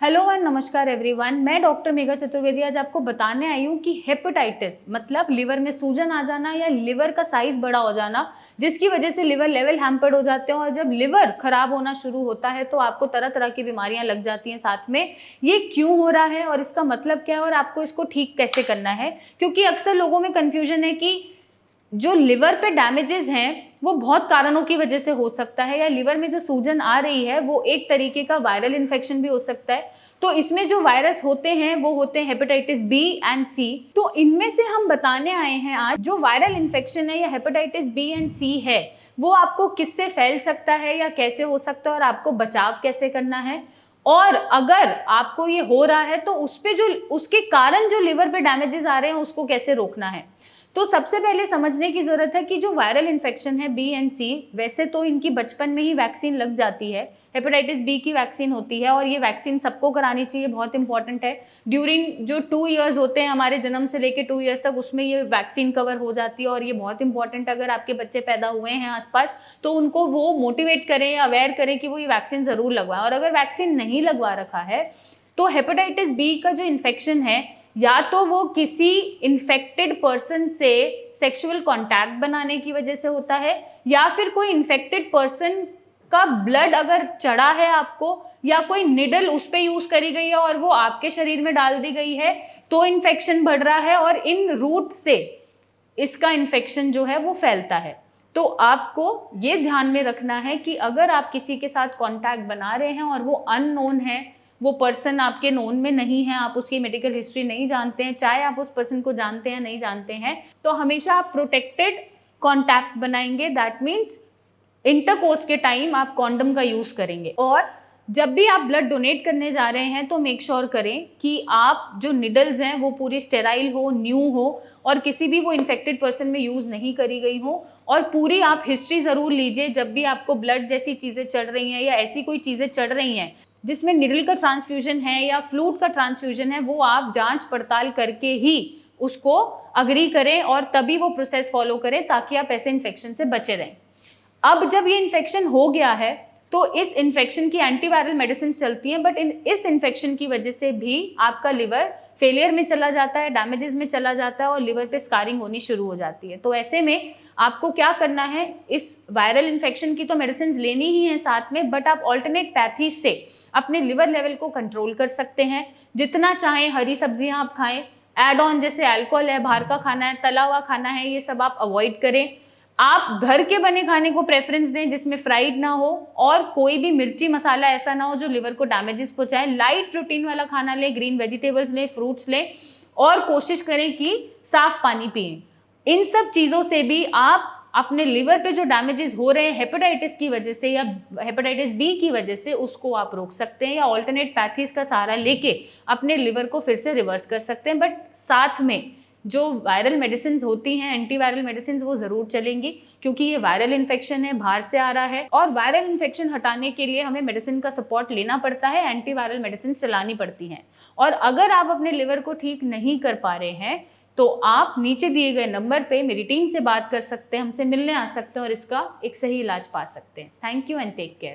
Hello and नमस्कार everyone, मैं doctor Megha Chaturvedi आज आपको बताने आई हूँ कि हेपेटाइटिस मतलब लिवर में सूजन आ जाना या लिवर का साइज बड़ा हो जाना, जिसकी वजह से लिवर लेवल हैम्पर्ड हो जाते हैं और जब लिवर खराब होना शुरू होता है तो आपको तरह तरह की बीमारियां लग जाती हैं साथ में। ये क्यों हो रहा है और इसका मतलब क्या है और आपको इसको ठीक कैसे करना है, क्योंकि अक्सर लोगों में कन्फ्यूजन है कि जो लिवर पे डैमेजेस हैं वो बहुत कारणों की वजह से हो सकता है, या लिवर में जो सूजन आ रही है वो एक तरीके का वायरल इन्फेक्शन भी हो सकता है। तो इसमें जो वायरस होते हैं वो होते हैं हेपेटाइटिस बी एंड सी। तो इनमें से हम बताने आए हैं आज जो वायरल इन्फेक्शन है या हेपेटाइटिस बी एंड सी है वो आपको किससे फैल सकता है या कैसे हो सकता है और आपको बचाव कैसे करना है, और अगर आपको ये हो रहा है तो उस पे जो उसके कारण जो लिवर पे डैमेजेस आ रहे हैं उसको कैसे रोकना है। तो सबसे पहले समझने की जरूरत है कि जो वायरल इन्फेक्शन है बी एंड सी, वैसे तो इनकी बचपन में ही वैक्सीन लग जाती है। हेपेटाइटिस बी की वैक्सीन होती है और ये वैक्सीन सबको करानी चाहिए, बहुत इंपॉर्टेंट है। ड्यूरिंग जो 2 इयर्स होते हैं हमारे जन्म से लेके 2 इयर्स तक, उसमें ये वैक्सीन कवर हो जाती है और ये बहुत इंपॉर्टेंट है। अगर आपके बच्चे पैदा हुए हैं आसपास तो उनको वो मोटिवेट करें या अवेयर करें कि वो ये वैक्सीन जरूर लगवाएं। और अगर वैक्सीन नहीं लगवा रखा है तो हेपेटाइटिस बी का जो इन्फेक्शन है या तो वो किसी इन्फेक्टेड पर्सन से सेक्सुअल कांटेक्ट बनाने की वजह से होता है, या फिर कोई इन्फेक्टेड पर्सन का ब्लड अगर चढ़ा है आपको या कोई निडल उस पे यूज करी गई है और वो आपके शरीर में डाल दी गई है तो इन्फेक्शन बढ़ रहा है और इन रूट से इसका इन्फेक्शन जो है वो फैलता है। तो आपको ये ध्यान में रखना है कि अगर आप किसी के साथ कांटेक्ट बना रहे हैं और वो अननोन है, वो पर्सन आपके नोन में नहीं है, आप उसकी मेडिकल हिस्ट्री नहीं जानते हैं, चाहे आप उस पर्सन को जानते हैं नहीं जानते हैं, तो हमेशा आप प्रोटेक्टेड कांटेक्ट बनाएंगे। दैट मीन्स इंटरकोर्स के टाइम आप कॉन्डम का यूज करेंगे। और जब भी आप ब्लड डोनेट करने जा रहे हैं तो मेक श्योर करें कि आप जो निडल्स हैं वो पूरी स्टेराइल हो, न्यू हो और किसी भी वो इन्फेक्टेड पर्सन में यूज नहीं करी गई हो। और पूरी आप हिस्ट्री जरूर लीजिए जब भी आपको ब्लड जैसी चीजें चढ़ रही हैं या ऐसी कोई चीजें चढ़ रही हैं जिसमें निडल का ट्रांसफ्यूजन है या फ्लूइड का ट्रांसफ्यूजन है, वो आप जांच पड़ताल करके ही उसको अग्री करें और तभी वो प्रोसेस फॉलो करें ताकि आप ऐसे इन्फेक्शन से बचे रहें। अब जब ये इन्फेक्शन हो गया है तो इस इन्फेक्शन की एंटीवायरल मेडिसिन चलती हैं, बट इस इन्फेक्शन की वजह से भी आपका लिवर फेलियर में चला जाता है, डैमेजेस में चला जाता है और लिवर पे स्कारिंग होनी शुरू हो जाती है। तो ऐसे में आपको क्या करना है, इस वायरल इन्फेक्शन की तो मेडिसिन लेनी ही है साथ में, बट आप ऑल्टरनेट पैथीज से अपने लिवर लेवल को कंट्रोल कर सकते हैं। जितना चाहें हरी सब्जियां आप खाएं, एड ऑन जैसे अल्कोहल है, बाहर का खाना है, तला हुआ खाना है, ये सब आप अवॉइड करें। आप घर के बने खाने को प्रेफरेंस दें जिसमें फ्राइड ना हो और कोई भी मिर्ची मसाला ऐसा ना हो जो लिवर को डैमेजेस पहुंचाए। लाइट प्रोटीन वाला खाना लें, ग्रीन वेजिटेबल्स लें, फ्रूट्स लें और कोशिश करें कि साफ पानी पिएं। इन सब चीज़ों से भी आप अपने लिवर पे जो डैमेजेस हो रहे हैं हेपेटाइटिस की वजह से या हेपेटाइटिस बी की वजह से उसको आप रोक सकते हैं या ऑल्टरनेट पैथीज का सहारा लेके अपने लिवर को फिर से रिवर्स कर सकते हैं। बट साथ में जो वायरल मेडिसिन होती हैं, एंटीवायरल मेडिसिन, वो ज़रूर चलेंगी क्योंकि ये वायरल इन्फेक्शन है, बाहर से आ रहा है और वायरल इन्फेक्शन हटाने के लिए हमें मेडिसिन का सपोर्ट लेना पड़ता है, एंटीवायरल मेडिसिन चलानी पड़ती हैं। और अगर आप अपने लिवर को ठीक नहीं कर पा रहे हैं तो आप नीचे दिए गए नंबर पे मेरी टीम से बात कर सकते हैं, हमसे मिलने आ सकते हैं और इसका एक सही इलाज पा सकते हैं। Thank you and take care.